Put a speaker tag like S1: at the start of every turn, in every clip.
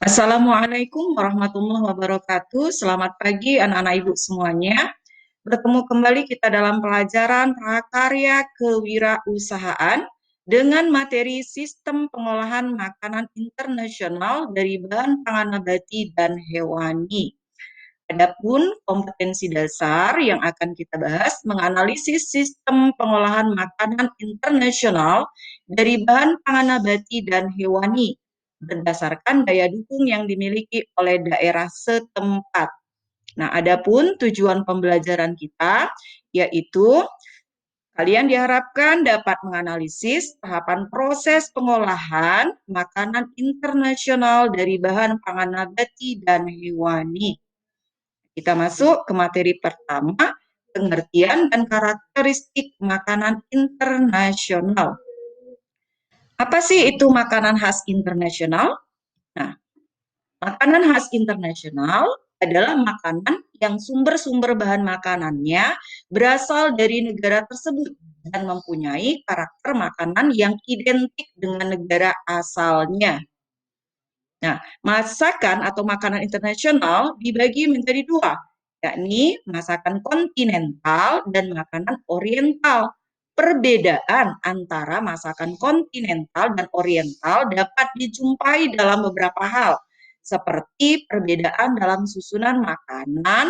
S1: Assalamualaikum warahmatullahi wabarakatuh. Selamat pagi anak-anak ibu semuanya. Bertemu kembali kita dalam pelajaran prakarya kewirausahaan dengan materi sistem pengolahan makanan internasional dari bahan pangan nabati dan hewani. Adapun kompetensi dasar yang akan kita bahas menganalisis sistem pengolahan makanan internasional dari bahan pangan nabati dan hewani berdasarkan daya dukung yang dimiliki oleh daerah setempat. Nah, adapun tujuan pembelajaran kita yaitu kalian diharapkan dapat menganalisis tahapan proses pengolahan makanan internasional dari bahan pangan nabati dan hewani. Kita masuk ke materi pertama, pengertian dan karakteristik makanan internasional. Apa sih itu makanan khas internasional? Nah, makanan khas internasional adalah makanan yang sumber-sumber bahan makanannya berasal dari negara tersebut dan mempunyai karakter makanan yang identik dengan negara asalnya. Nah, masakan atau makanan internasional dibagi menjadi dua, yakni masakan kontinental dan makanan oriental. Perbedaan antara masakan kontinental dan oriental dapat dijumpai dalam beberapa hal, seperti perbedaan dalam susunan makanan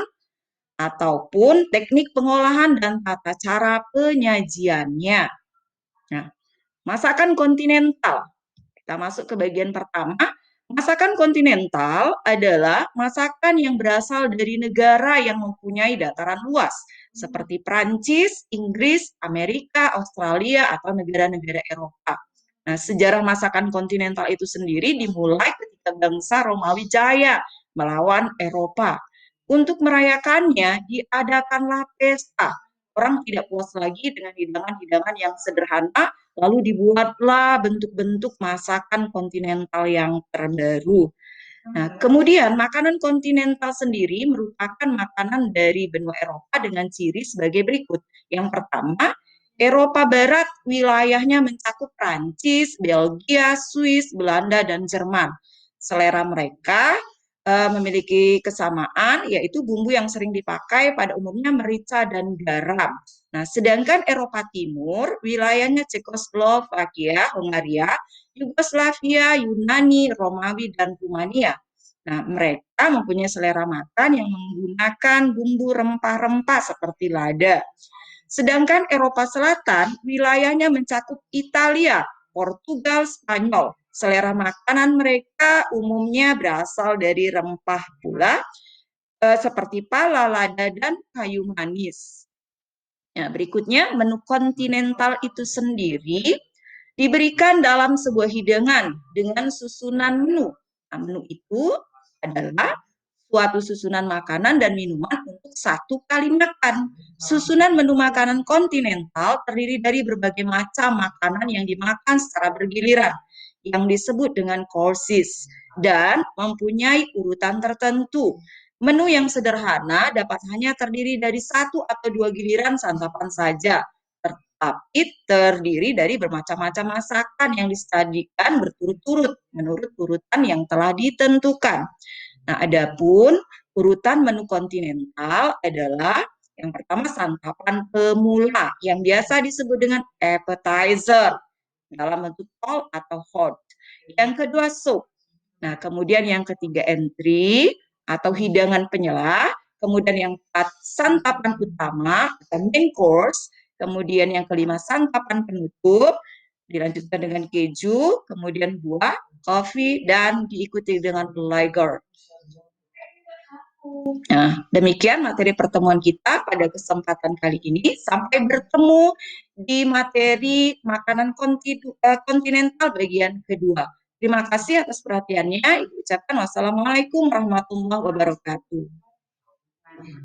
S1: ataupun teknik pengolahan dan tata cara penyajiannya. Nah, masakan kontinental. Kita masuk ke bagian pertama. Masakan kontinental adalah masakan yang berasal dari negara yang mempunyai dataran luas, seperti Prancis, Inggris, Amerika, Australia, atau negara-negara Eropa. Nah, sejarah masakan kontinental itu sendiri dimulai ketika bangsa Romawi Jaya melawan Eropa. Untuk merayakannya, diadakanlah pesta. Orang tidak puas lagi dengan hidangan-hidangan yang sederhana, lalu dibuatlah bentuk-bentuk masakan kontinental yang terbaru. Nah, kemudian makanan kontinental sendiri merupakan makanan dari benua Eropa dengan ciri sebagai berikut. Yang pertama, Eropa Barat wilayahnya mencakup Prancis, Belgia, Swiss, Belanda, dan Jerman. Selera mereka memiliki kesamaan, yaitu bumbu yang sering dipakai pada umumnya merica dan garam. Nah, sedangkan Eropa Timur, wilayahnya Cekoslovakia, Hungaria, Yugoslavia, Yunani, Romawi, dan Rumania. Nah, mereka mempunyai selera makan yang menggunakan bumbu rempah-rempah seperti lada. Sedangkan Eropa Selatan, wilayahnya mencakup Italia, Portugal, Spanyol. Selera makanan mereka umumnya berasal dari rempah pula, seperti pala, lada, dan kayu manis. Nah, berikutnya, menu kontinental itu sendiri diberikan dalam sebuah hidangan dengan susunan menu. Nah, menu itu adalah suatu susunan makanan dan minuman untuk satu kali makan. Susunan menu makanan kontinental terdiri dari berbagai macam makanan yang dimakan secara bergiliran, yang disebut dengan courses, dan mempunyai urutan tertentu. Menu yang sederhana dapat hanya terdiri dari satu atau dua giliran santapan saja, tetapi terdiri dari bermacam-macam masakan yang disajikan berturut-turut menurut urutan yang telah ditentukan. Nah, adapun urutan menu kontinental adalah yang pertama santapan pemula yang biasa disebut dengan appetizer dalam bentuk cold atau hot. Yang kedua soup. Nah, kemudian yang ketiga entry atau hidangan penyela, kemudian yang keempat santapan utama atau main course, kemudian yang kelima santapan penutup, dilanjutkan dengan keju, kemudian buah, kopi, dan diikuti dengan lager. Nah, demikian materi pertemuan kita pada kesempatan kali ini. Sampai bertemu di materi makanan kontinental bagian kedua. Terima kasih atas perhatiannya. Ibu ucapkan wassalamualaikum warahmatullahi wabarakatuh.